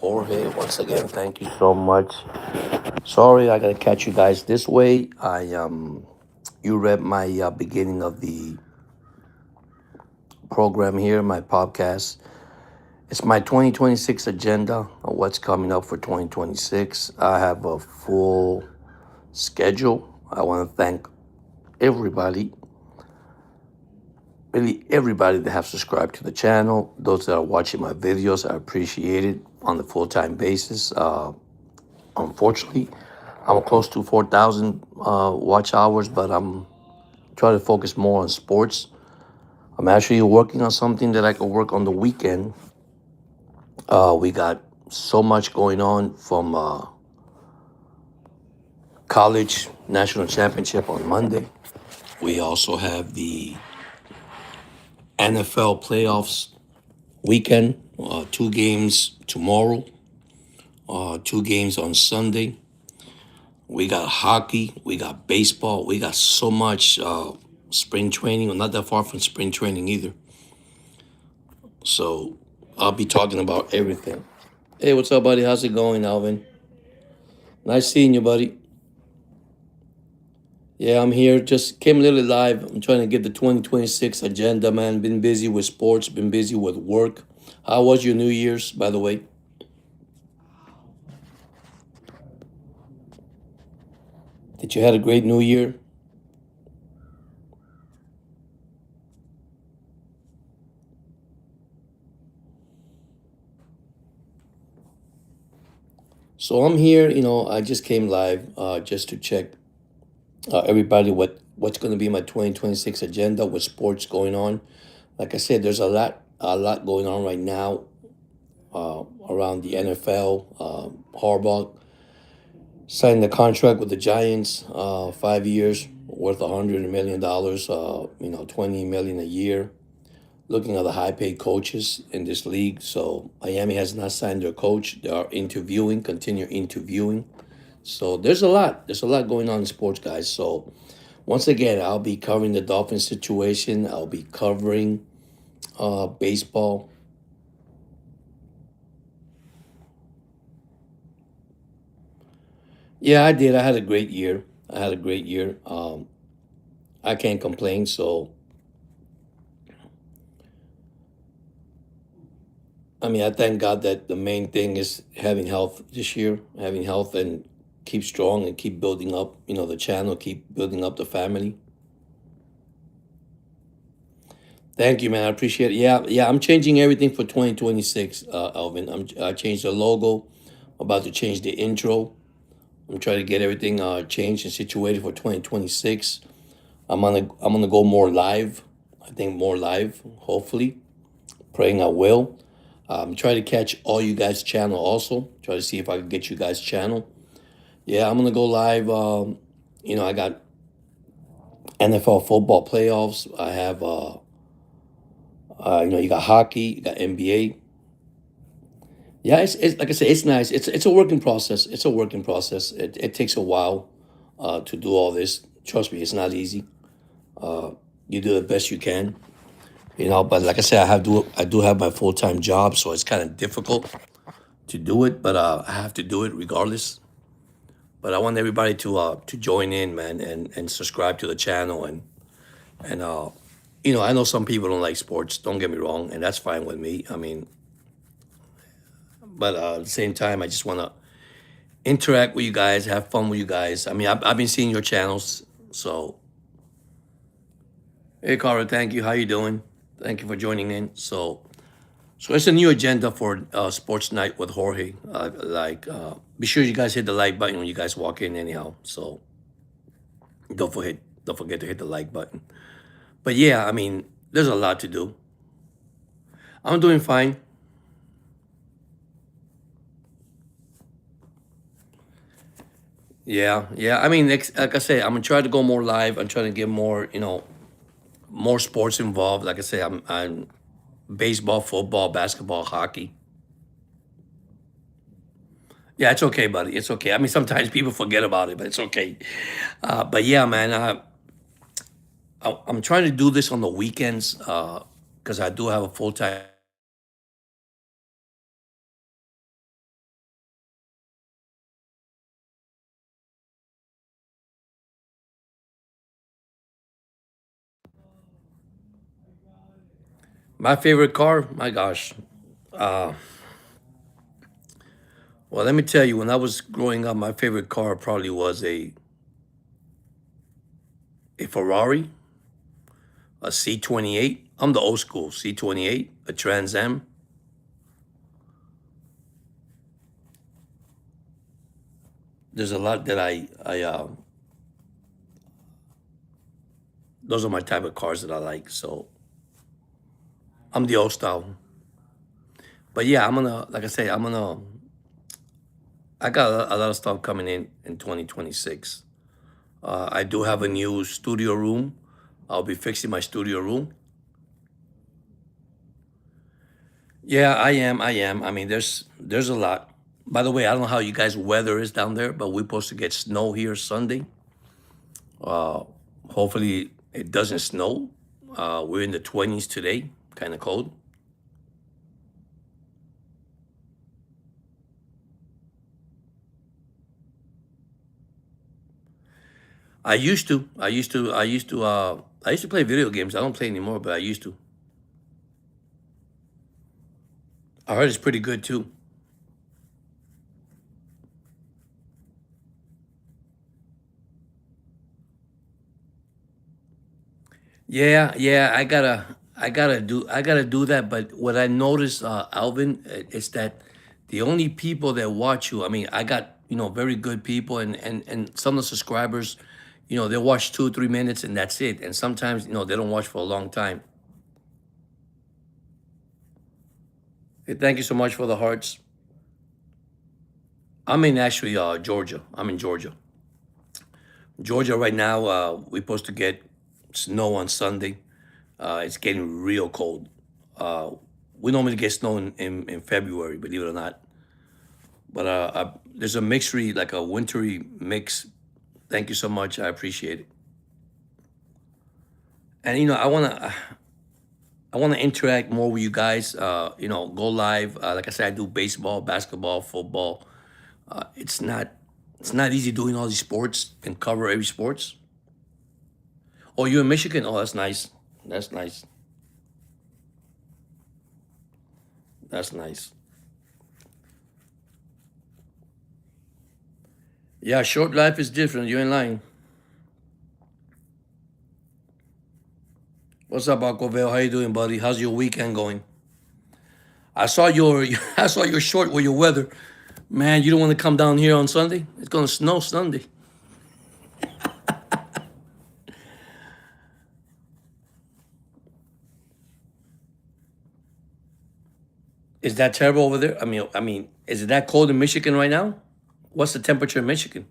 Jorge, once again, thank you so much. Sorry, I gotta catch you guys this way. You read my beginning of the program here, my podcast. It's my 2026 agenda of what's coming up for 2026. I have a full schedule. I want to thank everybody, really everybody that have subscribed to the channel. Those that are watching my videos, I appreciate it on a full time basis. Unfortunately, I'm close to 4,000 watch hours, but I'm trying to focus more on sports. I'm actually working on something that I can work on the weekend. We got so much going on from college national championship on Monday. We also have the NFL playoffs weekend, two games tomorrow, two games on Sunday. We got hockey, we got baseball, we got so much spring training. We're not that far from spring training either. So I'll be talking about everything. Hey, what's up, buddy? How's it going, Alvin? Nice seeing you, buddy. Yeah, I'm here. Just came a little live. I'm trying to get the 2026 agenda, man. Been busy with sports, been busy with work. How was your New Year's, by the way? Did you had a great New Year? So I'm here. I just came live just to check everybody what's going to be my 2026 agenda with sports going on. Like I said, there's a lot going on right now around the NFL. Harbaugh signed the contract with the Giants, 5 years worth $100 million. 20 million a year. Looking at the high paid coaches in this league, so Miami has not signed their coach. They are interviewing, continue interviewing. So there's a lot going on in sports, guys. So once again, I'll be covering the Dolphins situation. I'll be covering baseball. Yeah, I did. I had a great year. I had a great year. I can't complain. So I mean, I thank God that the main thing is having health this year, having health and keep strong and keep building up, the channel, keep building up the family. Thank you, man. I appreciate it. Yeah, yeah, I'm changing everything for 2026, Alvin. I changed the logo, about to change the intro. I'm trying to get everything changed and situated for 2026. I'm gonna go more live. I think more live, hopefully. Praying I will. Try to catch all you guys' channel also. Try to see if I can get you guys' channel. Yeah, I'm gonna go live. I got NFL football playoffs. I have, you got hockey, you got NBA. Yeah, it's like I said, it's nice. It's a working process. It's a working process. It takes a while to do all this. Trust me, it's not easy. You do the best you can, But like I said, I do have my full time job, so it's kind of difficult to do it. But I have to do it regardless. But I want everybody to join in, man, and subscribe to the channel and I know some people don't like sports. Don't get me wrong, and that's fine with me. I mean, but at the same time, I just want to interact with you guys, have fun with you guys. I mean, I've been seeing your channels, so hey, Cara, thank you. How you doing? Thank you for joining in. So it's a new agenda for Sports Night with Jorge. Be sure you guys hit the like button when you guys walk in, anyhow. So don't forget to hit the like button. But yeah, I mean, there's a lot to do. I'm doing fine. Yeah, yeah. I mean, like I say, I'm gonna try to go more live. I'm trying to get more, more sports involved. Like I say, I'm baseball, football, basketball, hockey. Yeah, it's okay, buddy. It's okay. I mean, sometimes people forget about it, but it's okay. But yeah, man, I'm trying to do this on the weekends because I do have a full time My favorite car, my gosh. Uh, well, let me tell you, when I was growing up, my favorite car probably was a Ferrari, a C28. I'm the old school C28, a Trans Am. There's a lot that those are my type of cars that I like. So I'm the old style. But yeah, like I say, I got a lot of stuff coming in 2026. I do have a new studio room. I'll be fixing my studio room. Yeah, I am. I am. I mean, there's a lot. By the way, I don't know how you guys' weather is down there, but we're supposed to get snow here Sunday. Hopefully, it doesn't snow. We're in the 20s today, kind of cold. I used to. I used to. I used to. I used to play video games. I don't play anymore, but I used to. I heard it's pretty good too. Yeah, yeah, I gotta do that. But what I noticed, Alvin, is that the only people that watch you, I mean, I got, very good people, and some of the subscribers, they watch 2 or 3 minutes and that's it. And sometimes, they don't watch for a long time. Hey, thank you so much for the hearts. I'm in actually Georgia. I'm in Georgia. Georgia right now, we're supposed to get snow on Sunday. It's getting real cold. Uh, we normally get snow in February, believe it or not. But there's a mixery, like a wintry mix. Thank you so much. I appreciate it. And I wanna interact more with you guys. Go live. Like I said, I do baseball, basketball, football. It's not easy doing all these sports and cover every sports. Oh, you in Michigan? Oh, that's nice. That's nice. That's nice. Yeah, short life is different. You ain't lying. What's up, Aquaville? How you doing, buddy? How's your weekend going? I saw your I saw your short with your weather. Man, you don't want to come down here on Sunday? It's gonna snow Sunday. Is that terrible over there? I mean, is it that cold in Michigan right now? What's the temperature in Michigan?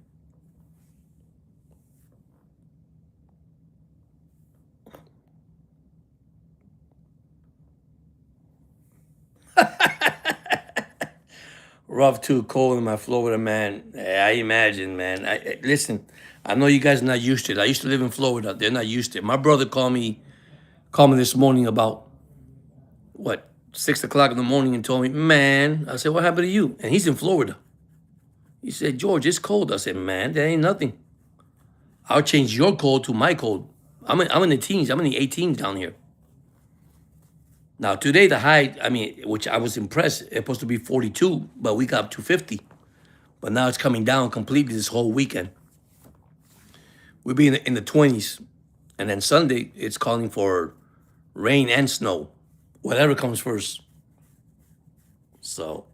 Rough too, cold in my Florida, man. I imagine, man. Listen. I know you guys are not used to it. I used to live in Florida. They're not used to it. My brother called me this morning about what 6 o'clock in the morning and told me, man. I said, what happened to you? And he's in Florida. He said, George, it's cold. I said, man, that ain't nothing. I'll change your cold to my cold. I'm in the teens. I'm in the 18s down here. Now today the high, I mean, which I was impressed, it's supposed to be 42, but we got up to 50. But now it's coming down completely this whole weekend. We'll be in the 20s, and then Sunday it's calling for rain and snow, whatever comes first. So,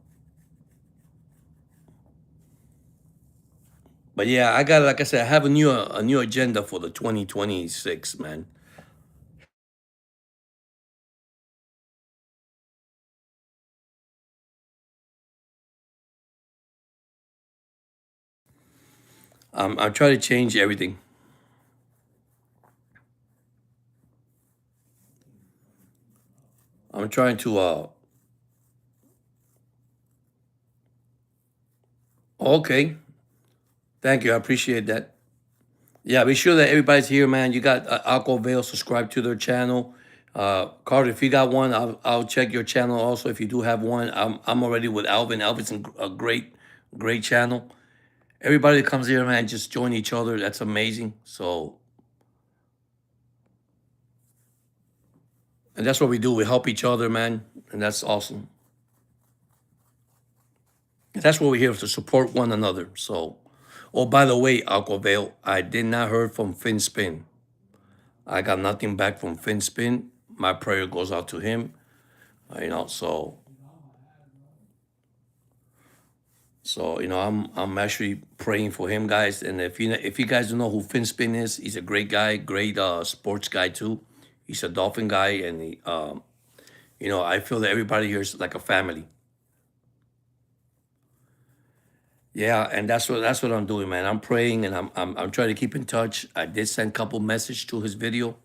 but yeah, I got like I said, I have a new agenda for the 2026, man. I'm trying to change everything. I'm trying to. Okay, thank you. I appreciate that. Yeah, be sure that everybody's here, man. You got Alco Vale, subscribe to their channel. Carter, if you got one, I'll check your channel also. If you do have one, I'm already with Alvin. Alvin's a great channel. Everybody that comes here, man, just join each other. That's amazing. So And that's what we do. We help each other, man, and that's awesome. That's what we're here to support one another. So, oh, by the way, Aquavale, I did not heard from Finn Spin. I got nothing back from Finn Spin. My prayer goes out to him. So I'm actually praying for him, guys. And if you guys don't know who Finn Spin is, he's a great guy, great sports guy too. He's a Dolphin guy, and I feel that everybody here is like a family. Yeah, and that's what I'm doing, man. I'm praying, and I'm trying to keep in touch. I did send a couple message to his video.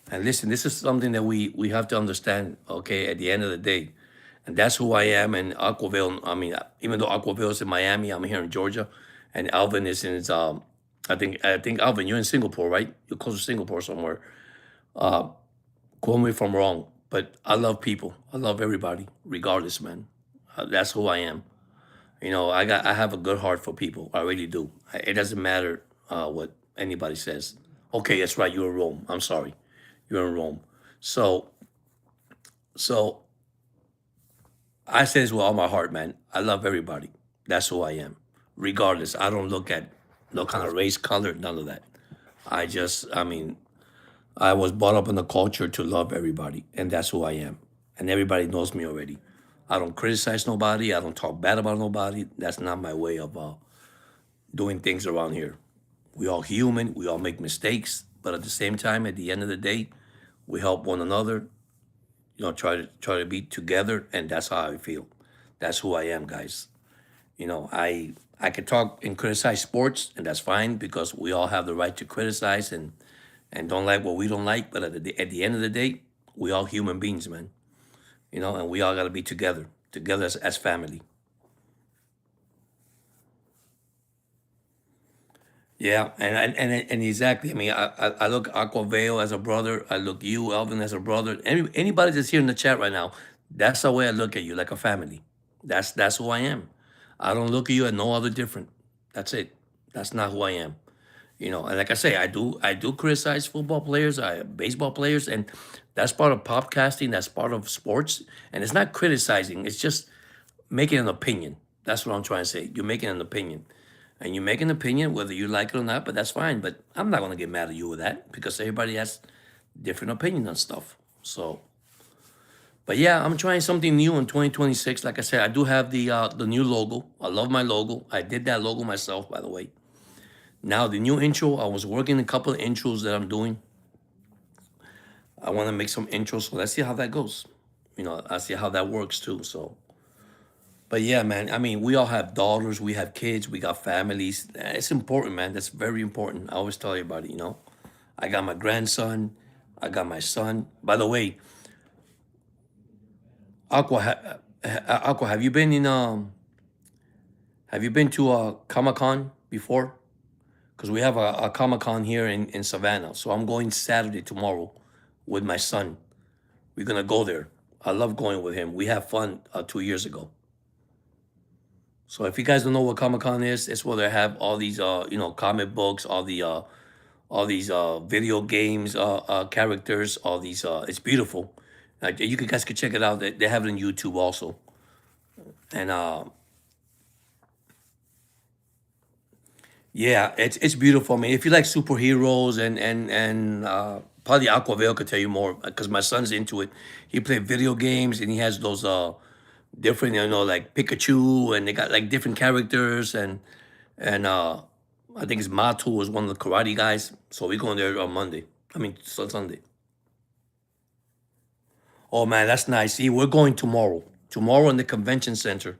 And listen, this is something that we have to understand, okay, at the end of the day. And that's who I am. And Aquaville, I mean, even though Aquaville is in Miami, I'm here in Georgia. And Alvin is in I think Alvin, you're in Singapore, right? You're close to Singapore somewhere. Quote me if I'm wrong, but I love people. I love everybody, regardless, man. That's who I am. I have a good heart for people. I really do. It doesn't matter what anybody says. Okay, that's right. You're in Rome. I'm sorry. You're in Rome. So, so I say this with all my heart, man. I love everybody. That's who I am. Regardless, I don't look at no kind of race, color, none of that. I mean, I was brought up in the culture to love everybody, and that's who I am. And everybody knows me already. I don't criticize nobody. I don't talk bad about nobody. That's not my way of doing things around here. We all human. We all make mistakes, but at the same time, at the end of the day, we help one another. Try to be together, and that's how I feel. That's who I am, guys. I could talk and criticize sports, and that's fine because we all have the right to criticize and don't like what we don't like. But at the end of the day, we all human beings, man. And we all got to be together as family. Yeah, and exactly. I mean, I look Aquavale as a brother. I look you, Alvin, as a brother. Anybody that's here in the chat right now, that's the way I look at you, like a family. That's who I am. I don't look at you at no other different. That's it. That's not who I am. And like I say, I do criticize football players, baseball players, and that's part of podcasting. That's part of sports, and it's not criticizing. It's just making an opinion. That's what I'm trying to say. You're making an opinion. And you make an opinion whether you like it or not, but that's fine. But I'm not gonna get mad at you with that because everybody has different opinion on stuff. So, but yeah, I'm trying something new in 2026. Like I said, I do have the new logo. I love my logo. I did that logo myself, by the way. Now the new intro, I was working a couple of intros that I'm doing. I want to make some intros, so let's see how that goes. I see how that works too. So, but yeah, man. I mean, we all have daughters, we have kids, we got families. It's important, man. That's very important. I always tell everybody, I got my grandson, I got my son. By the way, Aqua, have you been to a Comic Con before? Because we have a Comic Con here in Savannah. So I'm going Saturday tomorrow with my son. We're gonna go there. I love going with him. We had fun 2 years ago. So if you guys don't know what Comic Con is, it's where they have all these comic books, all these video games characters, all these it's beautiful. You guys could check it out. They have it on YouTube also. And yeah, it's beautiful. I mean, if you like superheroes and probably Aquavale could tell you more because my son's into it. He played video games and he has those different, like Pikachu, and they got like different characters, and I think it's Matu is one of the karate guys. So we're going there on Monday. I mean, Sunday. Oh man, that's nice. See, we're going tomorrow. Tomorrow in the convention center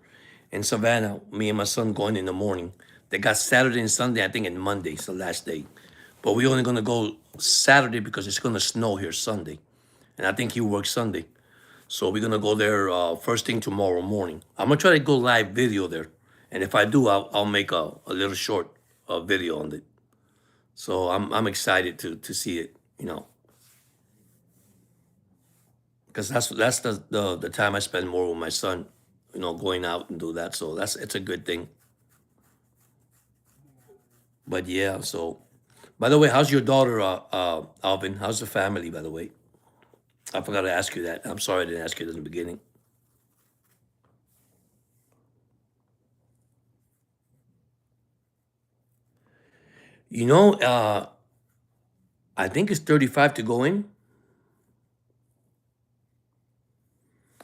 in Savannah. Me and my son going in the morning. They got Saturday and Sunday, I think, and Monday. It's the last day. But we're only gonna go Saturday because it's gonna snow here Sunday, and I think he works Sunday. So we're gonna go there first thing tomorrow morning. I'm gonna try to go live video there, and if I do, I'll make a little short video on it. So I'm excited to see it. Because that's the time I spend more with my son. Going out and do that. So it's a good thing. But yeah, so by the way, how's your daughter, Alvin? How's the family, by the way? I forgot to ask you that. I'm sorry I didn't ask you that in the beginning. You know, I think it's 35 to go in.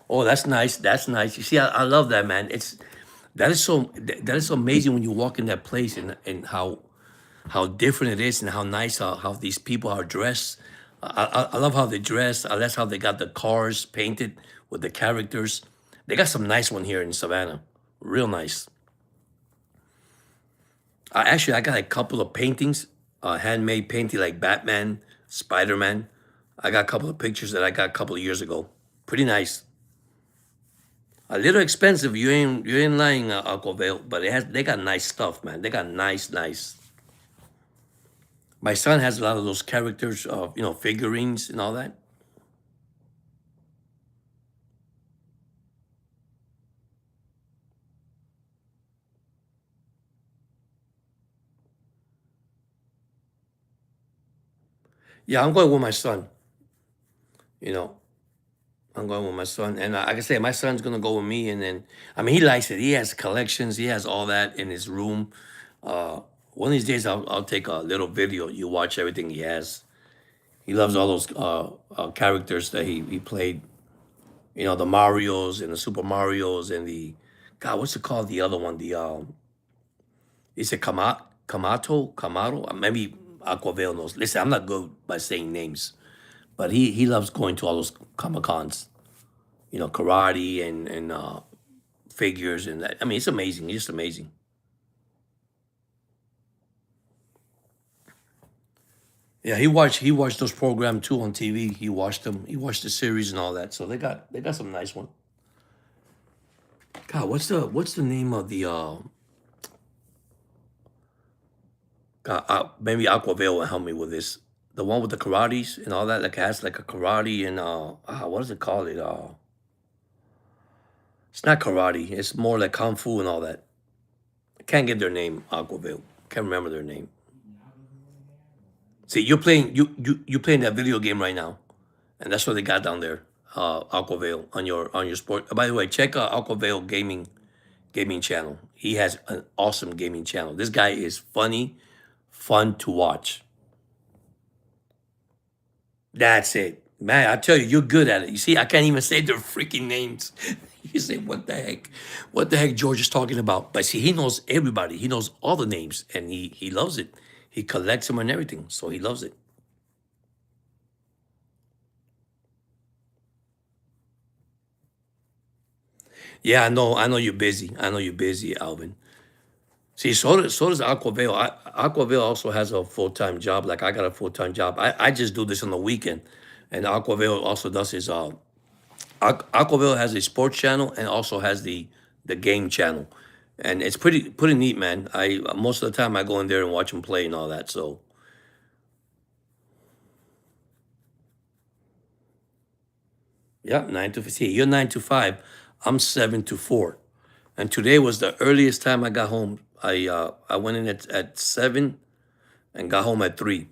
Oh, that's nice. That's nice. You see, I love that, man. That is so amazing when you walk in that place and how different it is and how nice how these people are dressed. I love how they dress. That's how they got the cars painted with the characters. They got some nice one here in Savannah. Real nice. Actually, I got a couple of paintings, handmade painting like Batman, Spider Man. I got a couple of pictures that I got a couple of years ago. Pretty nice. A little expensive. You ain't lying, Aquavale, but they got nice stuff, man. They got nice. My son has a lot of those characters, figurines and all that. Yeah, I'm going with my son. You know, I'm going with my son, and like I said, my son's gonna go with me. And then, I mean, he likes it. He has collections. He has all that in his room. Uh, One of these days, I'll take a little video. You watch everything he has. He loves all those characters that he played. The Mario's and the Super Mario's and the God, what's it called? The other one, the is it Kamato? Maybe Aquavale knows. Listen, I'm not good by saying names, but he loves going to all those Comic Cons. Karate and figures and that. I mean, it's amazing. It's just amazing. Yeah, he watched those programs too on TV. He watched them. He watched the series and all that. So they got some nice one. God, what's the name of the maybe Aquavale will help me with this. The one with the karates and all that, like has like a karate and what does it call it? It's not karate. It's more like kung fu and all that. I can't get their name. Aquavale. Can't remember their name. See, you playing that video game right now, and that's what they got down there. Aquavale on your sport. By the way, check out Aquavale gaming channel. He has an awesome gaming channel. This guy is funny, fun to watch. That's it. Man, I tell you, you're good at it. You see, I can't even say their freaking names. You say, what the heck? What the heck George is talking about? But see, he knows everybody. He knows all the names and he loves it. He collects them and everything. So he loves it. Yeah, I know you're busy. I know you're busy, Alvin. See, so does Aquavale. Aquavale also has a full-time job. Like I got a full-time job. I just do this on the weekend. And Aquavale also does his Aquaville has a sports channel and also has the game channel, and it's pretty neat, man. I Most of the time I go in there and watch him play and all that. So yeah, 9 to 5. See, you're 9 to 5. I'm 7 to 4, and today was the earliest time I got home. I went in at 7 and got home at 3.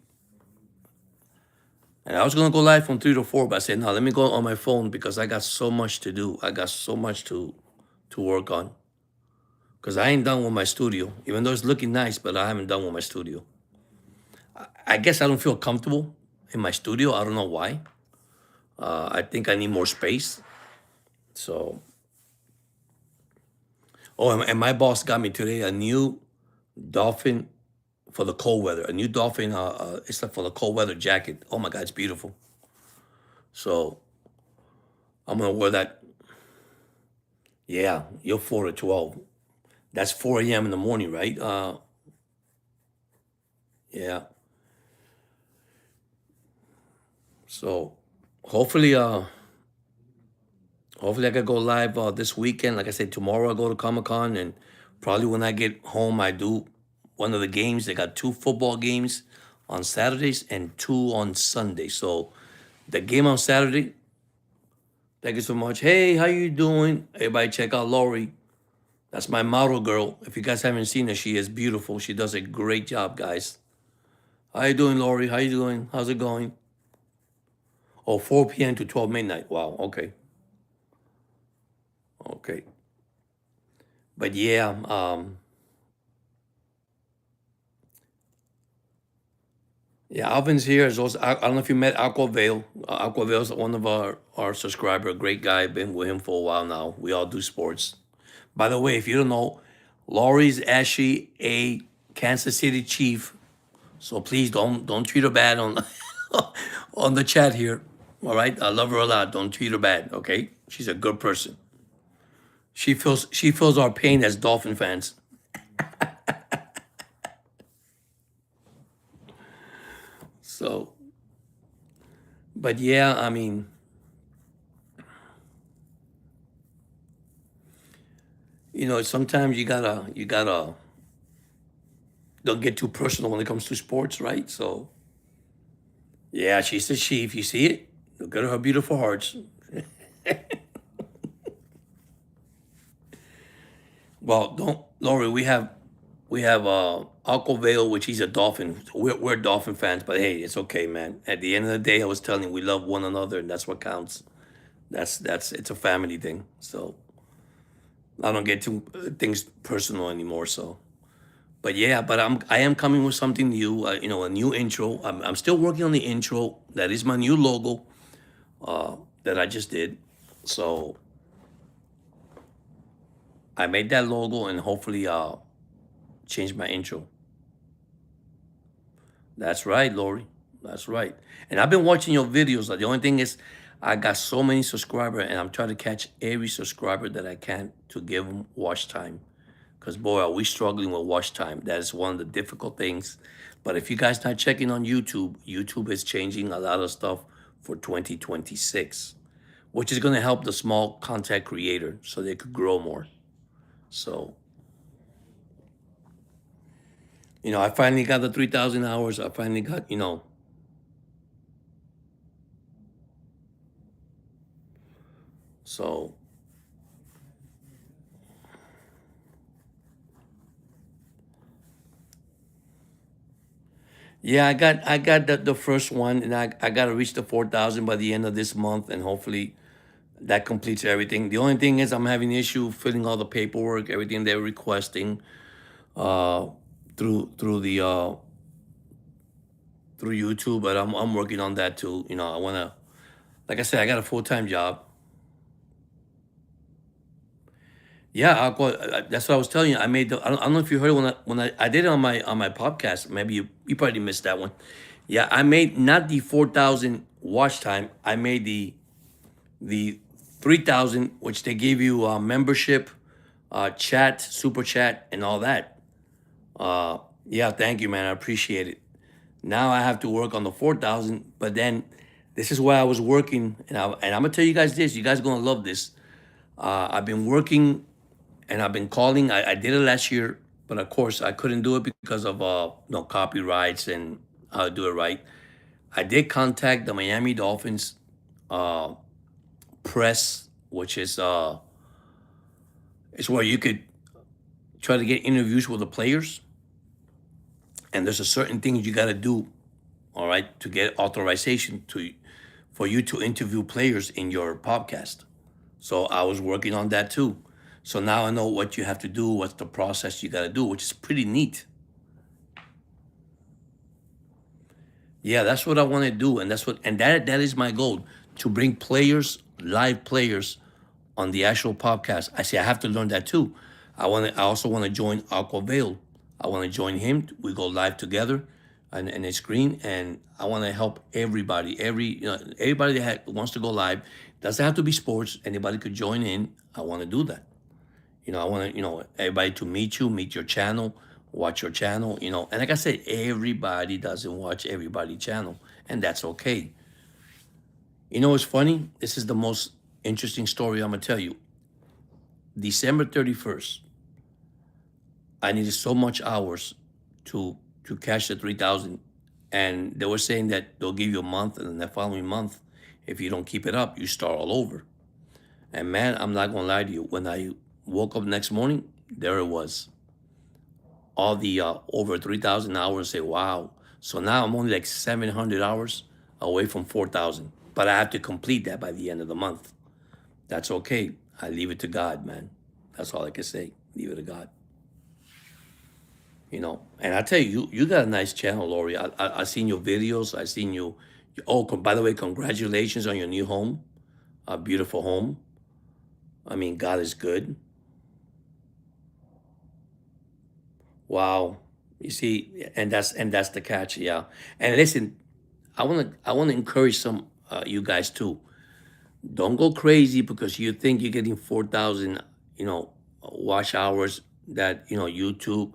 And I was gonna go live from 3 to 4, but I said no. Let me go on my phone because I got so much to do. I got so much to work on. Because I ain't done with my studio, even though it's looking nice, but I haven't done with my studio. I guess I don't feel comfortable in my studio. I don't know why. I think I need more space. So, oh, and my boss got me today a new dolphin for the cold weather. A new dolphin, it's like for the cold weather jacket. Oh my God, it's beautiful. So I'm gonna wear that. Yeah, you're 4 to 12. That's 4 a.m. in the morning, right? Yeah. So hopefully, hopefully I can go live this weekend. Like I said, tomorrow I go to Comic Con, and probably when I get home, I do one of the games. They got two football games on Saturdays and two on Sunday. So the game on Saturday. Thank you so much. Hey, how you doing? Everybody, check out Lori. That's my model girl. If you guys haven't seen her, she is beautiful. She does a great job, guys. How you doing, Lori? How you doing? How's it going? Oh, 4 p.m. to 12 midnight. Wow. Okay. Okay. But yeah, yeah, Alvin's here. Is also, I don't know if you met Aquavale. Aquavale's one of our subscriber, great guy. Been with him for a while now. We all do sports. By the way, if you don't know, Laurie's actually a Kansas City Chief. So please don't treat her bad on on the chat here. All right, I love her a lot. Don't treat her bad. Okay, she's a good person. She feels our pain as Dolphin fans. So, but yeah, I mean, sometimes you gotta don't get too personal when it comes to sports, right? So yeah, she's a chief. You see it? Look at her beautiful hearts. Well, don't Lori. We have Uncle Vale, which he's a Dolphin. We're Dolphin fans, but hey, it's okay, man. At the end of the day, I was telling you, we love one another, and that's what counts. That's it's a family thing. So I don't get too things personal anymore. So, but yeah, but I am coming with something new. A new intro. I'm still working on the intro. That is my new logo that I just did. So I made that logo, and hopefully change my intro. That's right, Lori. That's right. And I've been watching your videos. Like, the only thing is, I got so many subscribers, and I'm trying to catch every subscriber that I can to give them watch time. Because, boy, are we struggling with watch time. That is one of the difficult things. But if you guys not checking on YouTube, YouTube is changing a lot of stuff for 2026, which is going to help the small content creator so they could grow more. So, I finally got the 3,000 hours. I finally got, so yeah, I got the first one, and I got to reach the 4,000 by the end of this month, and hopefully that completes everything. The only thing is I'm having issue filling all the paperwork, everything they're requesting uh, through the through YouTube, but I'm working on that too. I wanna, like I said, I got a full-time job. Yeah, that's what I was telling you. I don't know if you heard when I did it on my podcast. Maybe you probably missed that one. Yeah, I made not the 4,000 watch time. I made the 3,000, which they gave you membership, chat, super chat, and all that. Yeah, thank you, man. I appreciate it. Now I have to work on the 4,000, but then this is where I was working, and I'm gonna tell you guys this. You guys gonna love this. I've been working, and I've been calling. I did it last year, but of course I couldn't do it because of no copyrights and how to do it right. I did contact the Miami Dolphins uh, press, which is where you could try to get interviews with the players, and there's a certain things you got to do, all right, to get authorization to for you to interview players in your podcast. So I was working on that too. So now I know what you have to do, what's the process you got to do, which is pretty neat. Yeah, that's what I want to do, and that is my goal, to bring players, live players, on the actual podcast. I say I have to learn that too. I also want to join Aquavale. I want to join him. We go live together, and a screen, and I want to help everybody. Everybody that wants to go live, doesn't have to be sports. Anybody could join in. I want to do that. I want to, everybody to meet you, meet your channel, watch your channel, And like I said, everybody doesn't watch everybody channel, and that's okay. It's funny? This is the most interesting story I'm gonna tell you. December 31st, I needed so much hours to cash the 3,000, and they were saying that they'll give you a month, and then the following month, if you don't keep it up, you start all over. And man, I'm not gonna lie to you. When I woke up next morning, there it was. All the over 3,000 hours. Say, wow. So now I'm only like 700 hours away from 4,000. but I have to complete that by the end of the month. That's okay. I leave it to God, man. That's all I can say. Leave it to God. And I tell you, you got a nice channel, Lori. I seen your videos. I seen you. Oh, by the way, congratulations on your new home, a beautiful home. I mean, God is good. Wow. You see, and that's the catch, yeah. And listen, I wanna encourage some you guys too. Don't go crazy because you think you're getting 4,000, watch hours that YouTube.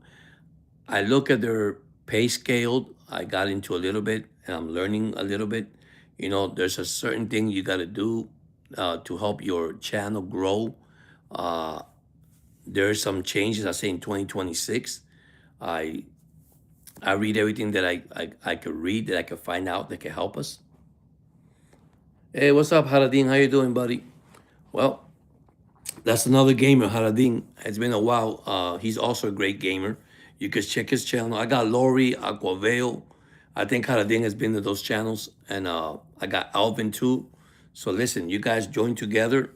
I look at their pay scale. I got into a little bit and I'm learning a little bit. There's a certain thing you got to do to help your channel grow. Uh, there's some changes I say in 2026. I I read everything that I could read, that I could find out that could help us. Hey, what's up, Haradin? How you doing, buddy? Well, that's another gamer, Haradin. It's been a while. He's also a great gamer. You can check his channel. I got Lori, Aquavale. I think Haradin has been to those channels. And I got Alvin too. So listen, you guys join together.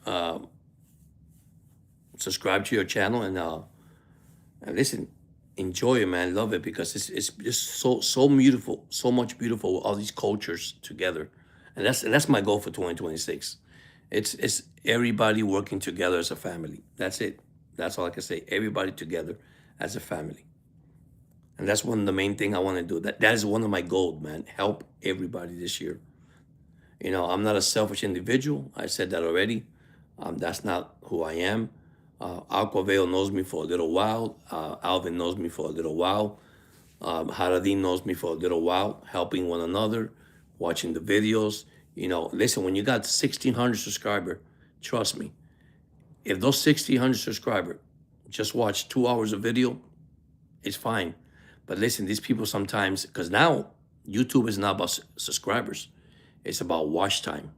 Subscribe to your channel and listen, enjoy it, man. Love it because it's just so beautiful, so much beautiful with all these cultures together. And that's my goal for 2026. It's everybody working together as a family. That's it. That's all I can say. Everybody together as a family. And that's one of the main thing I want to do. That is one of my goals, man. Help everybody this year. I'm not a selfish individual. I said that already. That's not who I am. Aquavale knows me for a little while. Alvin knows me for a little while. Haradin knows me for a little while, helping one another, watching the videos. Listen, when you got 1,600 subscribers, trust me, if those 1,600 subscribers just watch 2 hours of video, it's fine. But listen, these people sometimes, because now YouTube is not about subscribers, it's about watch time.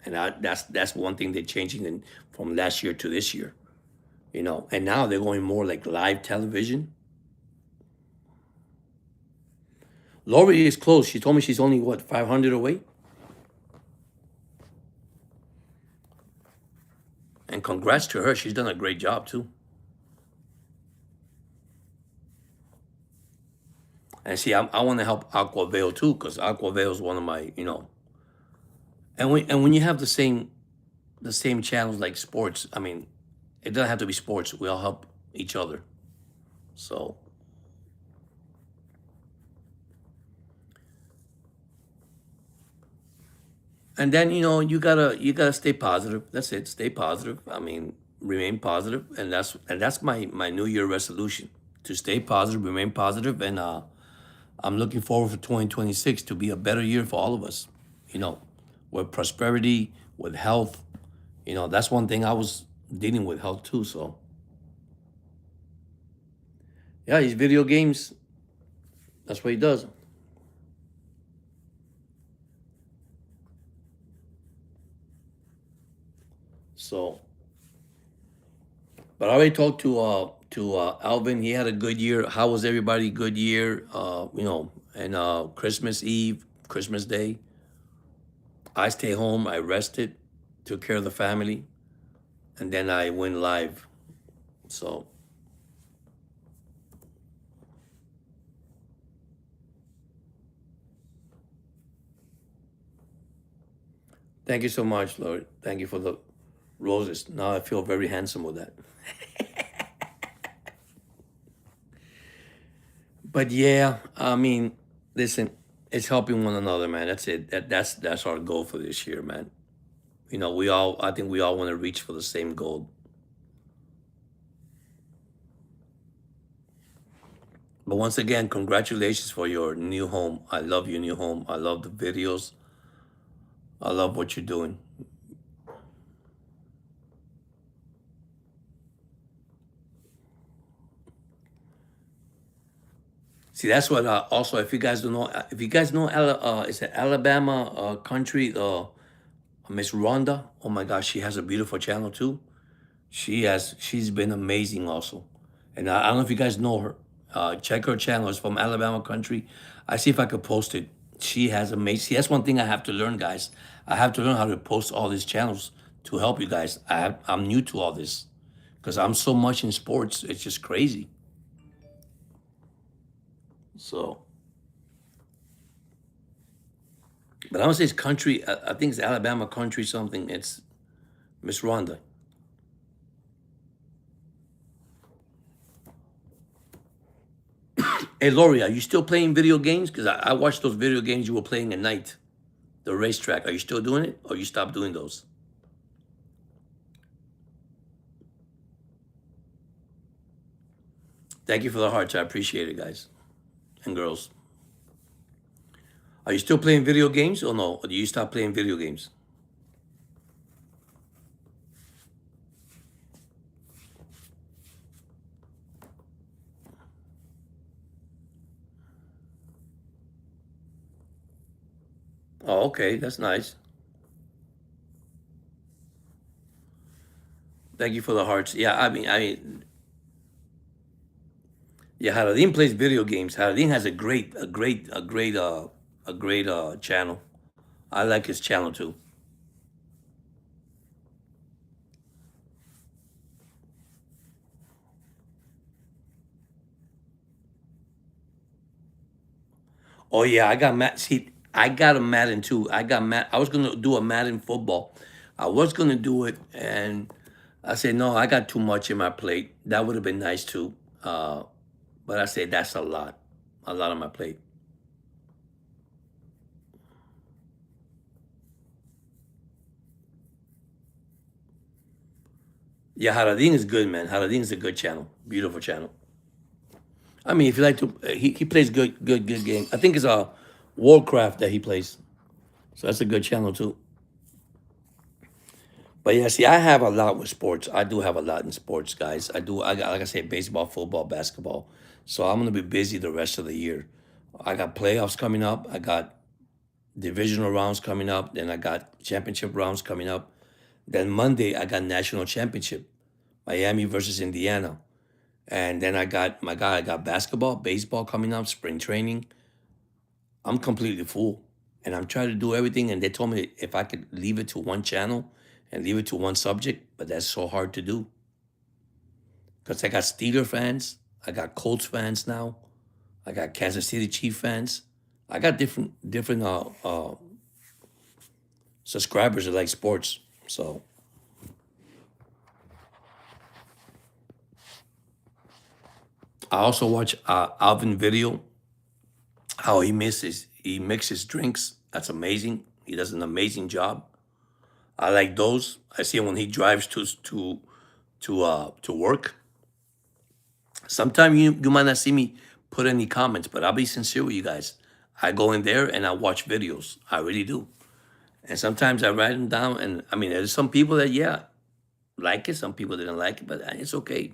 And that's one thing they're changing from last year to this year. And now they're going more like live television. Lori is close. She told me she's only, what, 500 away? And congrats to her. She's done a great job, too. And see, I want to help Aquavale, too, because Aquavale is one of my, And when you have the same channels like sports, I mean, it doesn't have to be sports. We all help each other. So and then you gotta stay positive. That's it. Stay positive. I mean, remain positive, and that's my New Year resolution, to stay positive, remain positive, and I'm looking forward for 2026 to be a better year for all of us. You know, with prosperity, with health. That's one thing I was dealing with, health too. So yeah, these video games. That's what he does. So, but I already talked to Alvin. He had a good year. How was everybody? Good year. And Christmas Eve, Christmas Day. I stayed home. I rested, took care of the family, and then I went live. So thank you so much, Lord. Thank you for the roses. Now I feel very handsome with that. But yeah, I mean, listen, it's helping one another, man. That's it. That's our goal for this year, man. I think we all want to reach for the same goal. But once again, congratulations for your new home. I love your new home. I love the videos. I love what you're doing. See, that's what. Also, if you guys don't know, if you guys know, it's an Alabama country. Miss Rhonda. Oh my gosh, she has a beautiful channel too. She's been amazing also. And I don't know if you guys know her. Check her channel. It's from Alabama country. I see if I could post it She has amazing. See, that's one thing I have to learn, guys. I have to learn how to post all these channels to help you guys. I'm new to all this because I'm so much in sports. It's just crazy. So, but I don't say it's country. I think it's Alabama country something. It's Miss Rhonda. Hey, Lori, are you still playing video games? Because I watched those video games you were playing at night, the racetrack. Are you still doing it, or you stopped doing those? Thank you for the hearts. I appreciate it, guys and girls. Are you still playing video games, or no? Or do you stop playing video games? Oh, okay, that's nice. Thank you for the hearts. Yeah, yeah. Haradin plays video games. Haradin has a great channel. I like his channel too. Oh yeah, I got Matt. See, I got a Madden too. I got Matt. I was gonna do a Madden football. I was gonna do it, and I said no. I got too much in my plate. That would have been nice too. Uh, but I said that's a lot on my plate. Yeah, Haradin is good, man. Haradin is a good channel. Beautiful channel. I mean, if you like to, he plays good game. I think it's a Warcraft that he plays, so that's a good channel too. But yeah, see, I have a lot with sports. I do have a lot in sports, guys. I do. I got, like I said, baseball, football, basketball. So I'm gonna be busy the rest of the year. I got playoffs coming up. I got divisional rounds coming up. Then I got championship rounds coming up. Then Monday I got national championship, Miami versus Indiana. And then I got basketball, baseball coming up, spring training. I'm completely full. And I'm trying to do everything. And they told me if I could leave it to one channel and leave it to one subject, but that's so hard to do. Because I got Steeler fans, I got Colts fans now, I got Kansas City Chief fans. I got different subscribers that like sports. So I also watch Alvin video, how he mixes drinks. That's amazing. He does an amazing job. I like those. I see him when he drives to work. Sometimes you might not see me put any comments, but I'll be sincere with you guys. I go in there and I watch videos. I really do. And sometimes I write them down. And I mean, there's some people that, yeah, like it. Some people didn't like it, but it's okay.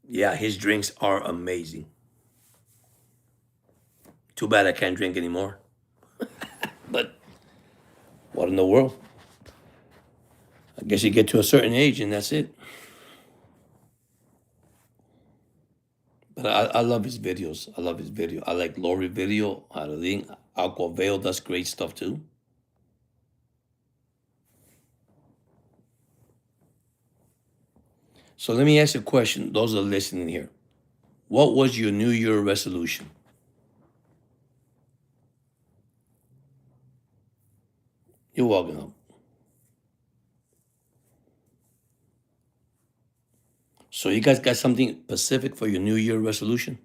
Yeah, his drinks are amazing. Too bad I can't drink anymore. But what in the world? I guess you get to a certain age and that's it. But I love his videos. I love his video. I like Lori video. I think Aquavale does great stuff too. So let me ask you a question. Those are listening here. What was your New Year resolution? You're welcome. So you guys got something specific for your New Year resolution?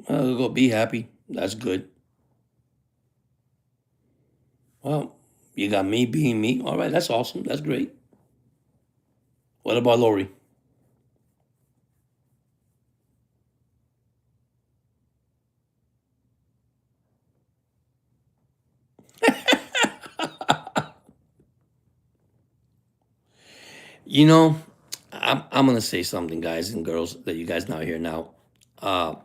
Go be happy. That's good. Well, you got me being me. All right, that's awesome. That's great. What about Lori? You know, I'm gonna say something, guys and girls, that you guys now hear now. Uh,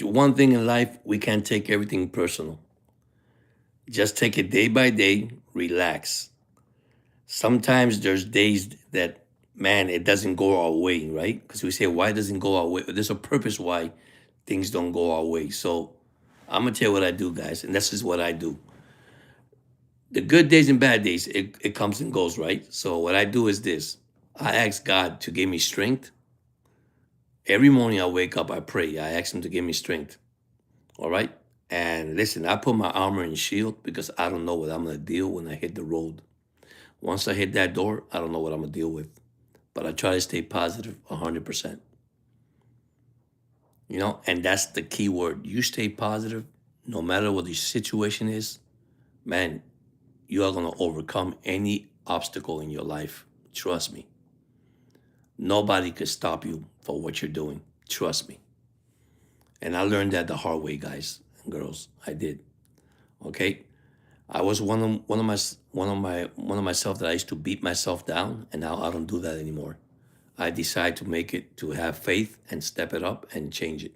one thing in life, we can't take everything personal. Just take it day by day. Relax. Sometimes there's days that, man, it doesn't go our way, right? Because we say, why doesn't go our way? There's a purpose why things don't go our way. So I'm gonna tell you what I do, guys, and this is what I do. The good days and bad days, it comes and goes, right? So what I do is this: I ask God to give me strength. Every morning I wake up, I pray. I ask Him to give me strength. All right. And listen, I put my armor and shield because I don't know what I'm gonna deal when I hit the road. Once I hit that door, I don't know what I'm gonna deal with. But I try to stay positive 100%. And that's the key word. You stay positive, no matter what the situation is, man, you are gonna overcome any obstacle in your life. Trust me. Nobody could stop you for what you're doing. Trust me. And I learned that the hard way, guys and girls. I did. Okay. I was one of myself that I used to beat myself down, and now I don't do that anymore. I decide to make it to have faith and step it up and change it.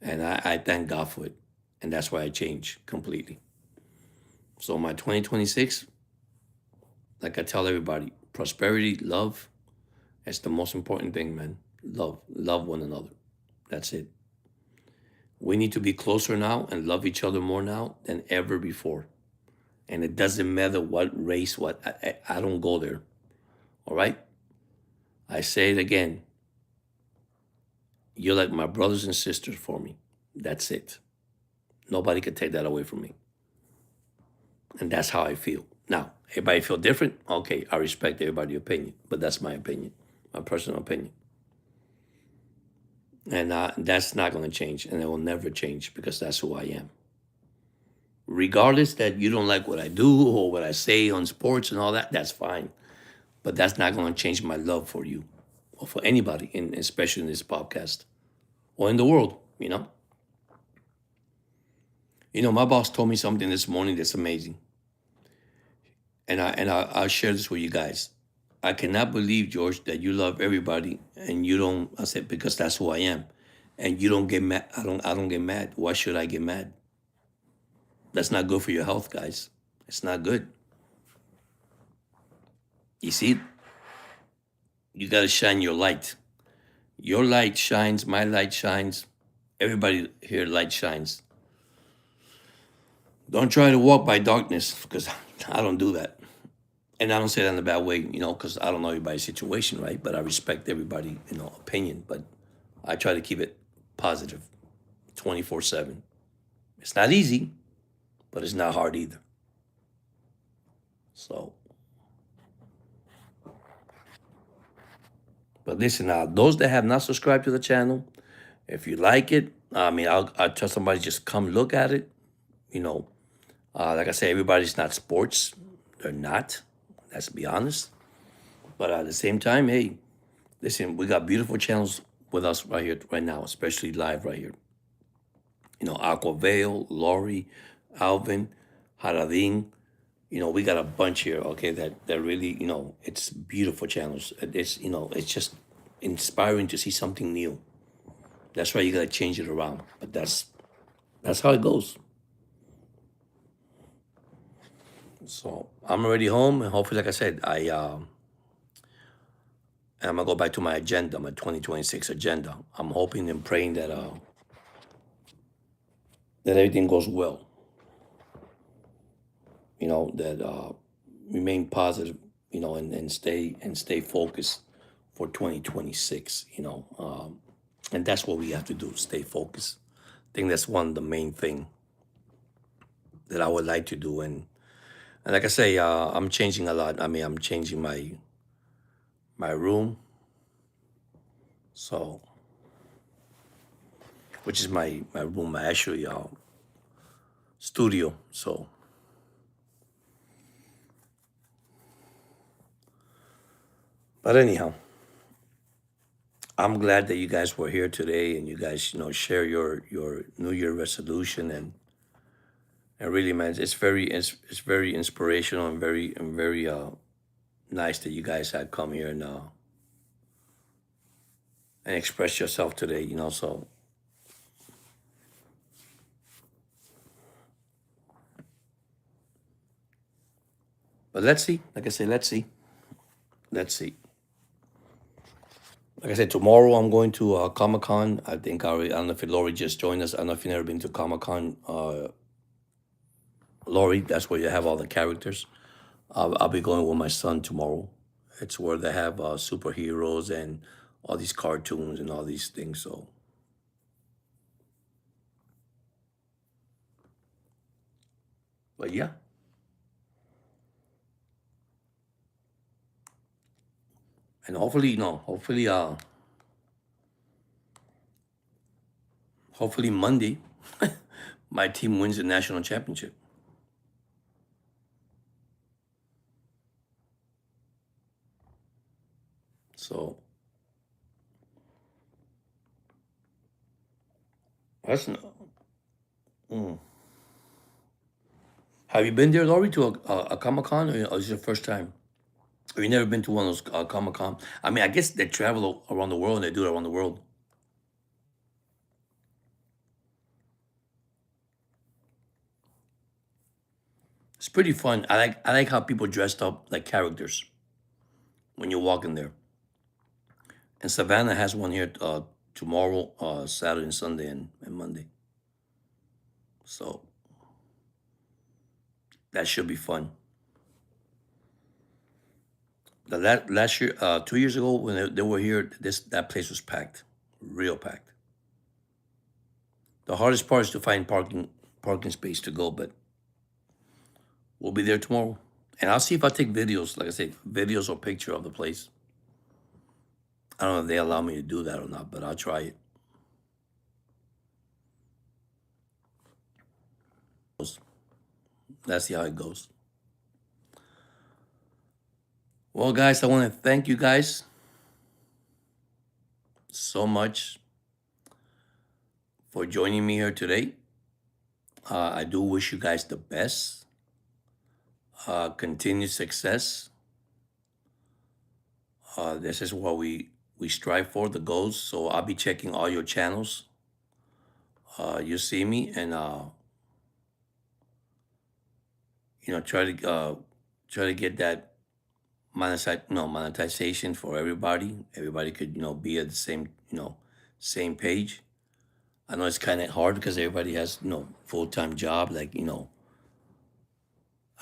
And I thank God for it. And that's why I changed completely. So my 2026, like I tell everybody, prosperity, love, that's the most important thing, man. Love one another. That's it. We need to be closer now and love each other more now than ever before. And it doesn't matter what race, what I don't go there. All right. I say it again. You're like my brothers and sisters for me. That's it. Nobody can take that away from me. And that's how I feel. Now, everybody feel different. Okay, I respect everybody's opinion, but that's my opinion, my personal opinion. And that's not going to change, and it will never change because that's who I am. Regardless that you don't like what I do or what I say on sports and all that, that's fine. But that's not going to change my love for you or for anybody, especially in this podcast or in the world. My boss told me something this morning that's amazing, I'll share this with you guys. I cannot believe, George, that you love everybody and you don't. I said because that's who I am, and you don't get mad. I don't get mad. Why should I get mad? That's not good for your health, guys. It's not good. You see, you got to shine your light. Your light shines. My light shines. Everybody here light shines. Don't try to walk by darkness because I don't do that. And I don't say that in a bad way, because I don't know everybody's situation, right? But I respect everybody, opinion. But I try to keep it positive 24/7. It's not easy, but it's not hard either. So, but listen, now, those that have not subscribed to the channel, if you like it, I'll tell somebody just come look at it. You know, like I say, everybody's not sports. They're not. Let's be honest. But at the same time, hey, listen, we got beautiful channels with us right here, right now, especially live right here. Aqua Veil, Lori, Alvin, Haradin. We got a bunch here, okay, that really, it's beautiful channels. It's just inspiring to see something new. That's why you gotta change it around. But that's how it goes. So I'm already home, and hopefully, like I said, I'm gonna go back to my agenda, my 2026 agenda. I'm hoping and praying that everything goes well. That remain positive, and stay focused for 2026. And that's what we have to do: stay focused. I think that's one of the main thing that I would like to do. And like I say, I'm changing a lot. I'm changing my room, so which is my room, my actually studio. So, but anyhow, I'm glad that you guys were here today, and you guys, share your New Year resolution, and really, man, it's very inspirational and very nice that you guys had come here and express yourself today. So, But let's see. Like I said, let's see. Let's see. Like I said, tomorrow I'm going to Comic Con. I think I don't know if Lori just joined us. I don't know if you've never been to Comic Con, Lori. That's where you have all the characters. I'll be going with my son tomorrow. It's where they have superheroes and all these cartoons and all these things. So, but yeah, and hopefully, hopefully Monday, my team wins the national championship. So that's. Mm. Have you been there, Laurie, to a Comic Con, or is it your first time? Have you never been to one of those Comic Con? I mean, I guess they travel around the world and they do it around the world. It's pretty fun. I like how people dressed up like characters when you walk in there. And Savannah has one here tomorrow, Saturday and Sunday and Monday. So that should be fun. Last year, 2 years ago, when they were here, that place was packed, real packed. The hardest part is to find parking space to go, but we'll be there tomorrow. And I'll see if I take videos, like I said, videos or picture of the place. I don't know if they allow me to do that or not, but I'll try it. Let's see how it goes. Well, guys, I want to thank you guys so much for joining me here today. I do wish you guys the best, continued success. This is what we strive for, the goals. So I'll be checking all your channels. You see me, and try to get that monetization for everybody. Everybody could be at the same page. I know it's kind of hard because everybody has full-time job, like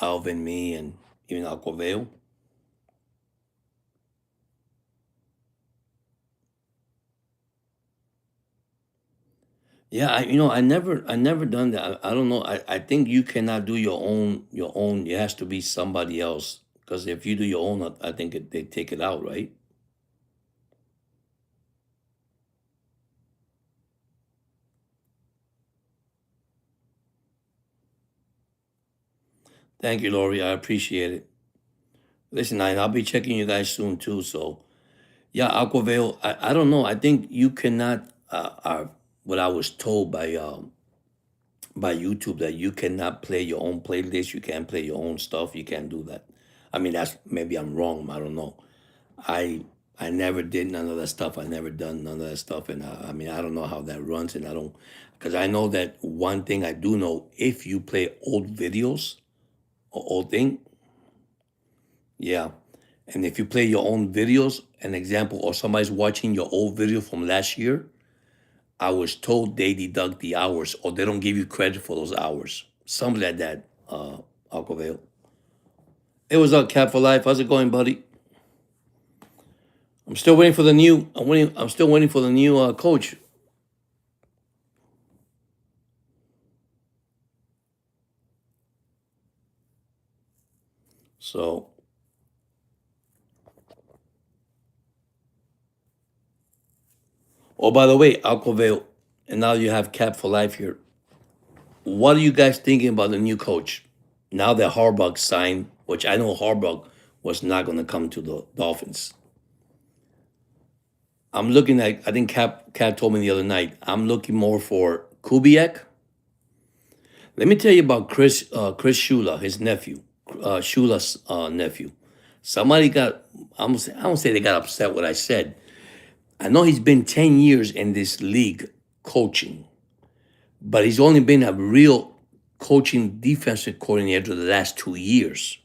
Alvin, me, and even Aquavale. Yeah, I never done that. I don't know. I think you cannot do your own. It has to be somebody else, because if you do your own, I think they take it out, right? Thank you, Lori. I appreciate it. Listen, I'll be checking you guys soon too. So yeah, Aquavale. I don't know. I think you cannot. What I was told by YouTube, that you cannot play your own playlist. You can't play your own stuff. You can't do that. I mean, that's maybe I'm wrong. I don't know. I I never did none of that stuff. I never done none of that stuff, and I mean, I don't know how that runs, and I don't, because I know that one thing I do know: if you play old videos or old thing, yeah, and if you play your own videos, an example, or somebody's watching your old video from last year, I was told they deduct the hours, or they don't give you credit for those hours, something like that. Alcovale. It was up, Cap for Life. How's it going, buddy? I'm still waiting for the new. I'm waiting. I'm still waiting for the new coach. So, oh, by the way, Alcovale, and now you have Cap for Life here. What are you guys thinking about the new coach? Now that Harbaugh signed, which I know Harbaugh was not going to come to the Dolphins. I'm looking at. I think Cap told me the other night. I'm looking more for Kubiak. Let me tell you about Chris Shula, his nephew, Shula's nephew. Somebody got. I don't say they got upset what I said. I know he's been 10 years in this league coaching, but he's only been a real coaching defensive coordinator the last 2 years.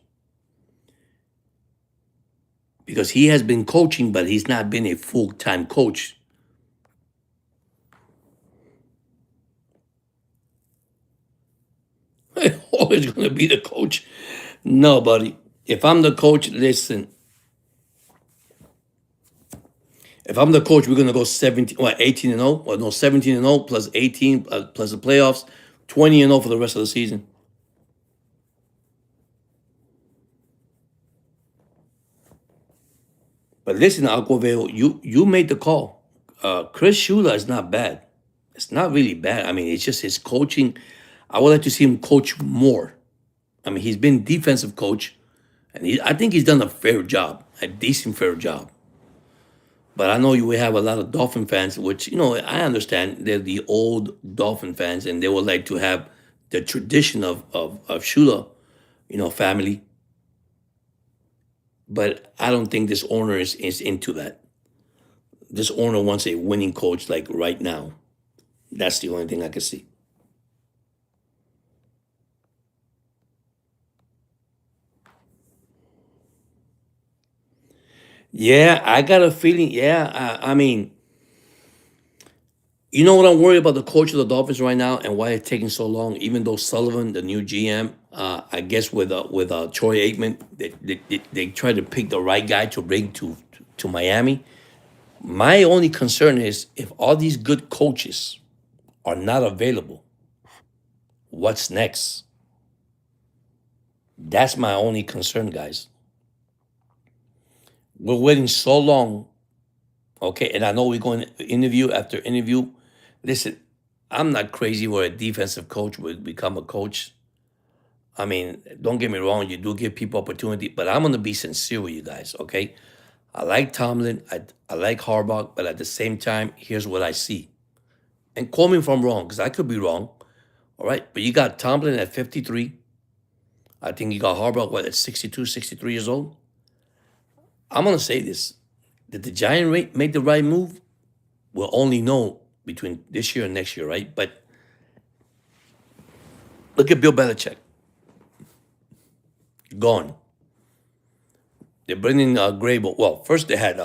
because he has been coaching, but he's not been a full time coach. Always going to be the coach. No, buddy. If I'm the coach, listen. If I'm the coach, we're going to go 17, what, 18 and 0? Well, no, 17 and 0 plus 18 plus the playoffs, 20 and 0 for the rest of the season. But listen, Aquavale, you made the call. Chris Shula is not bad. It's not really bad. I mean, it's just his coaching. I would like to see him coach more. I mean, he's been defensive coach, and I think he's done a fair job, a decent fair job. But I know you will have a lot of Dolphin fans, which I understand. They're the old Dolphin fans, and they would like to have the tradition of Shula, family. But I don't think this owner is into that. This owner wants a winning coach like right now. That's the only thing I can see. Yeah, I got a feeling. Yeah, I mean, you know what I'm worried about the coach of the Dolphins right now and why it's taking so long. Even though Sullivan, the new GM, I guess with Troy Aikman, they try to pick the right guy to bring to Miami. My only concern is if all these good coaches are not available, what's next? That's my only concern, guys. We're waiting so long, okay? And I know we're going interview after interview. Listen, I'm not crazy where a defensive coach would become a coach. I mean, don't get me wrong, you do give people opportunity, but I'm gonna be sincere with you guys, okay? I like Tomlin, I like Harbaugh, but at the same time, here's what I see. And call me if I'm wrong, because I could be wrong. All right. But you got Tomlin at 53. I think you got Harbaugh, what, at 62, 63 years old? I'm gonna say this. Did the Giant rate make the right move? We'll only know between this year and next year, right? But look at Bill Belichick. Gone. They're bringing Grable. Well, first they had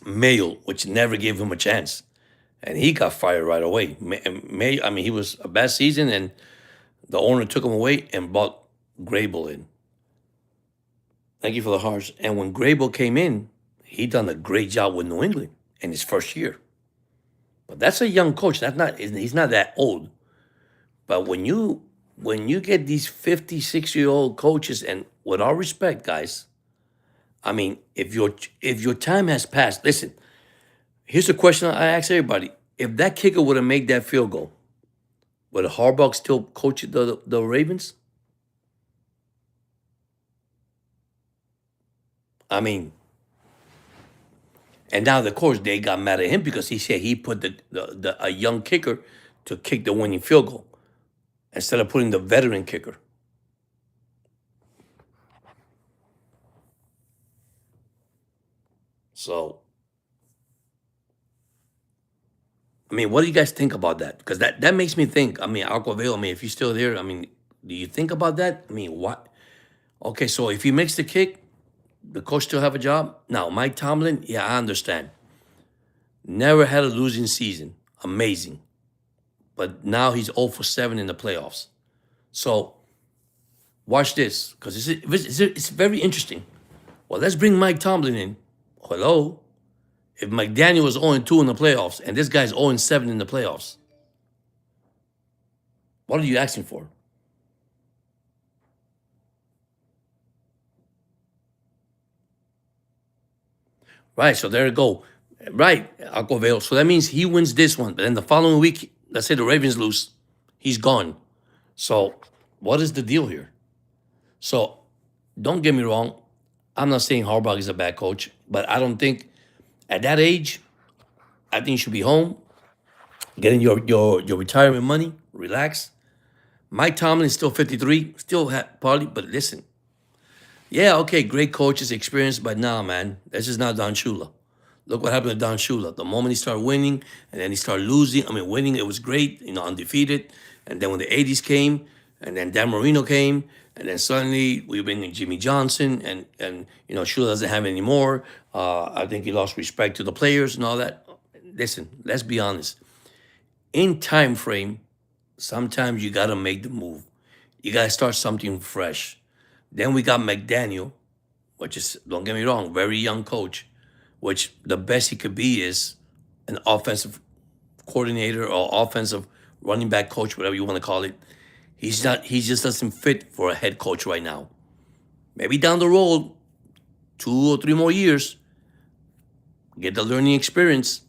Mayo, which never gave him a chance. And he got fired right away. I mean, he was a bad season, and the owner took him away and brought Grable in. Thank you for the hearts. And when Grable came in, he done a great job with New England in his first year. But that's a young coach. That's not he's not that old. But when you get these 56-year-old coaches, and with all respect, guys, I mean, if your time has passed, listen, here's the question I ask everybody. If that kicker would have made that field goal, would Harbaugh still coach the Ravens? I mean, and now, of course, they got mad at him because he said he put a young kicker to kick the winning field goal instead of putting the veteran kicker. So, I mean, what do you guys think about that? Because that makes me think. I mean, Aquaville, I mean, if you're still there, I mean, do you think about that? I mean, what? Okay, so if he makes the kick, the coach still have a job? Now, Mike Tomlin, yeah, I understand. Never had a losing season. Amazing. But now he's 0 for 7 in the playoffs. So watch this, because it's very interesting. Well, let's bring Mike Tomlin in. Hello? If McDaniel was 0 2 in the playoffs and this guy's 0 7 in the playoffs, what are you asking for? Right, so there you go. Right, Aquavale. So that means he wins this one. But then the following week, let's say the Ravens lose, he's gone. So what is the deal here? So don't get me wrong. I'm not saying Harbaugh is a bad coach, but I don't think at that age, I think you should be home, getting your retirement money, relax. Mike Tomlin is still 53, still probably, but listen, yeah, okay, great coaches, experience, but nah, man, that's just not Don Shula. Look what happened to Don Shula. The moment he started winning and then he started losing, I mean, winning, it was great, undefeated. And then when the 80s came, and then Dan Marino came, And then suddenly we bring in Jimmy Johnson, and Shula doesn't have any more. I think he lost respect to the players and all that. Listen, let's be honest. In time frame, sometimes you gotta make the move. You gotta start something fresh. Then we got McDaniel, which is, don't get me wrong, very young coach, which the best he could be is an offensive coordinator or offensive running back coach, whatever you want to call it. He's not. He just doesn't fit for a head coach right now. Maybe down the road, 2 or 3 more years, get the learning experience.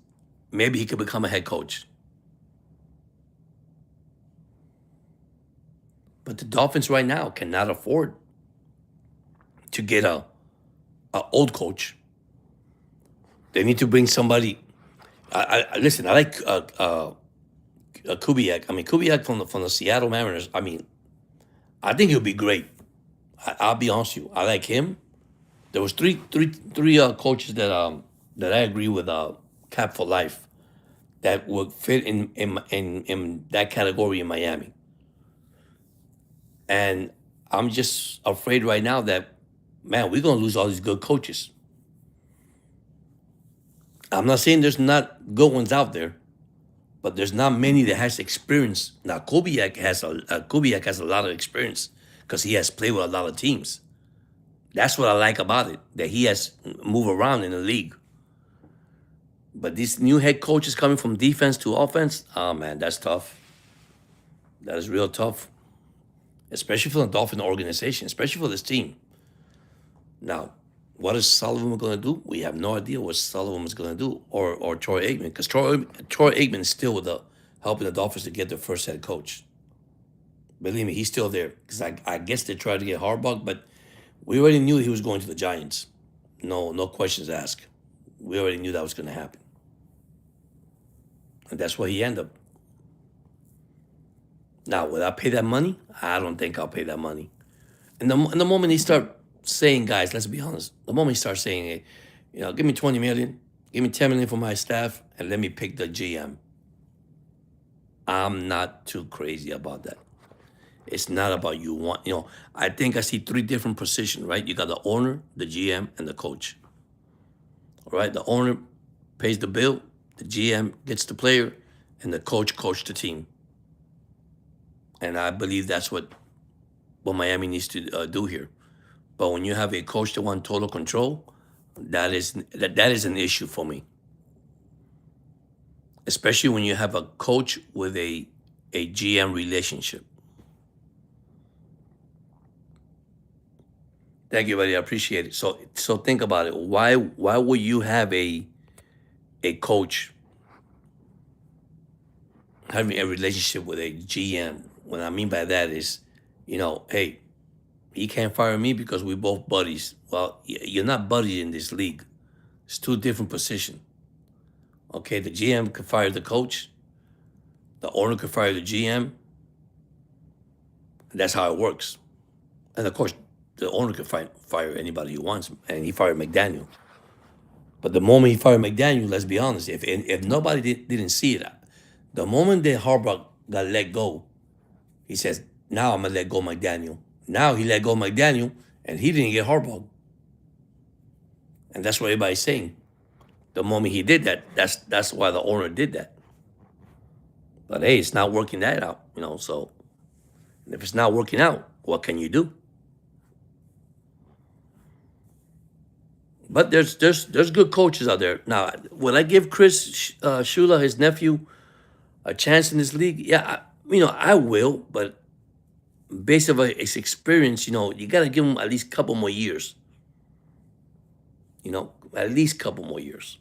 Maybe he could become a head coach. But the Dolphins right now cannot afford to get a old coach. They need to bring somebody. Listen. I like Kubiak. I mean, Kubiak from the Seattle Mariners. I mean, I think he'll be great. I'll be honest with you. I like him. There was three coaches that I agree with, Cap for life, that would fit in that category in Miami. And I'm just afraid right now that, man, we're gonna lose all these good coaches. I'm not saying there's not good ones out there, but there's not many that has experience. Now Kubiak has a lot of experience because he has played with a lot of teams. That's what I like about it, that he has moved around in the league. But these new head coaches coming from defense to offense, oh man, that's tough. That is real tough, especially for the Dolphin organization, especially for this team. Now, what is Sullivan going to do? We have no idea what Sullivan is going to do, or Troy Aikman, because Troy Aikman is still with helping the Dolphins to get their first head coach. Believe me, he's still there, because I guess they tried to get Harbaugh, but we already knew he was going to the Giants. No questions asked. We already knew that was going to happen, and that's where he ended up. Now, would I pay that money? I don't think I'll pay that money. And the moment he start saying, guys, let's be honest, the moment he starts saying, hey, give me 20 million, give me 10 million for my staff, and let me pick the GM. I'm not too crazy about that. It's not about I think I see three different positions, right? You got the owner, the GM, and the coach. All right, the owner pays the bill, the GM gets the player, and the coach the team. And I believe that's what Miami needs to do here. But when you have a coach that wants total control, that is an issue for me. Especially when you have a coach with a GM relationship. Thank you, buddy. I appreciate it. So think about it. Why would you have a coach having a relationship with a GM? What I mean by that is, hey, he can't fire me because we both buddies. Well, you're not buddies in this league. It's two different positions. Okay, the GM could fire the coach. The owner could fire the GM. That's how it works. And of course, the owner could fire anybody he wants, and he fired McDaniel. But the moment he fired McDaniel, let's be honest, if nobody didn't see it, the moment that Harbaugh got let go, he says, now I'm going to let go McDaniel. Now he let go McDaniel, and he didn't get Harbaugh. And that's what everybody's saying. The moment he did that, that's why the owner did that. But hey, it's not working that out, so if it's not working out, what can you do? But there's good coaches out there. Now, would I give Chris Shula, his nephew, a chance in this league? Yeah, I will, but based on his experience, you got to give him at least a couple more years. At least a couple more years.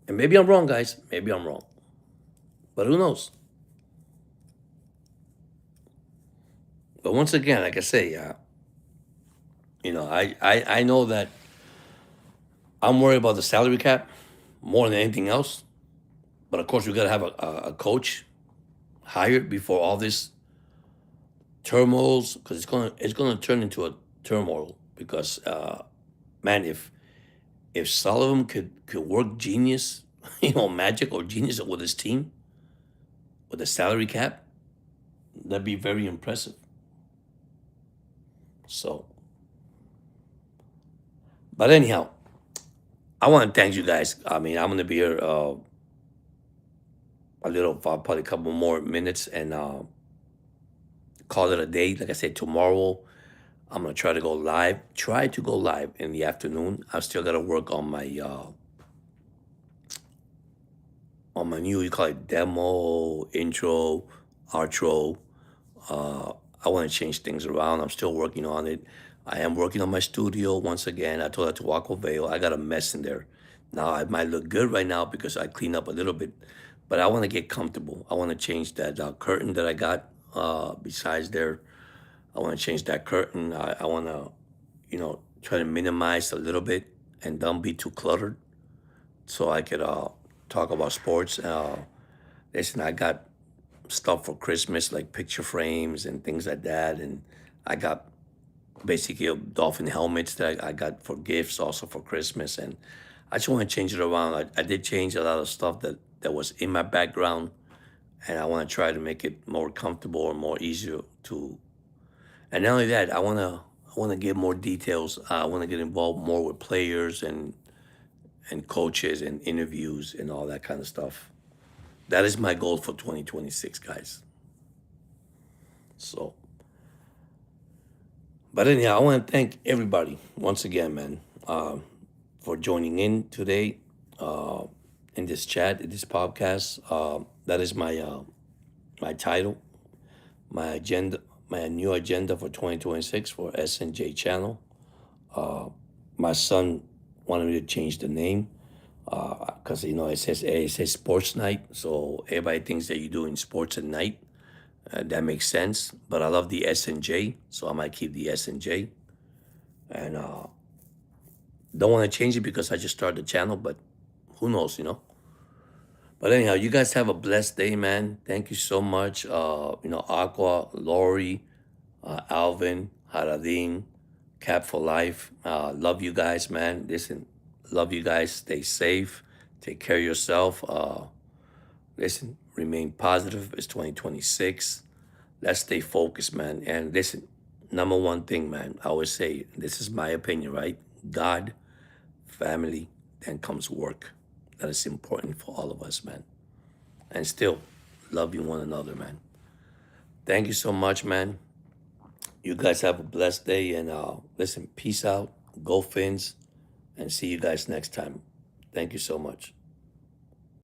And maybe I'm wrong, guys. Maybe I'm wrong. But who knows? But once again, like I say, I know that I'm worried about the salary cap more than anything else. But of course, we got to have a coach hired before all this turmoils, because it's gonna turn into a turmoil. Because man, if Sullivan could work genius, magic or genius with his team, with the salary cap, that'd be very impressive. So, but anyhow, I want to thank you guys. I mean, I'm gonna be here a little, for probably a couple more minutes, and call it a day. Like I said, tomorrow I'm gonna try to go live. Try to go live in the afternoon. I still gotta work on my new, you call it demo, intro, outro. Uh, I want to change things around. I'm still working on it. I am working on my studio once again. I told her to walk veil. I got a mess in there. Now it might look good right now because I cleaned up a little bit, but I want to get comfortable. I want to change that curtain that I got. Besides there, I want to change that curtain. I want to, try to minimize a little bit and don't be too cluttered, so I could talk about sports. Listen, I got stuff for Christmas like picture frames and things like that, and I got basically dolphin helmets that I got for gifts also for Christmas, and I just want to change it around. I did change a lot of stuff that was in my background, and I want to try to make it more comfortable or more easier to. And not only that, I want to get more details. I want to get involved more with players and coaches and interviews and all that kind of stuff. That is my goal for 2026, guys. So, but anyhow, I want to thank everybody once again, man, for joining in today in this chat, in this podcast. That is my title, my agenda, my new agenda for 2026 for SNJ channel. My son wanted me to change the name because it says sports night, so everybody thinks that you're doing sports at night. That makes sense, but I love the S and J, so I might keep the S and J. And don't want to change it because I just started the channel, but who knows. But anyhow, you guys have a blessed day, man. Thank you so much. Aqua, Lori, Alvin, Haradin, Cap for Life. Love you guys, man. Listen, love you guys. Stay safe. Take care of yourself. Listen, remain positive. It's 2026. Let's stay focused, man. And listen, number one thing, man, I always say, this is my opinion, right? God, family, then comes work. That is important for all of us, man. And still, loving one another, man. Thank you so much, man. You guys have a blessed day. And listen, peace out. Go Fins. And see you guys next time. Thank you so much.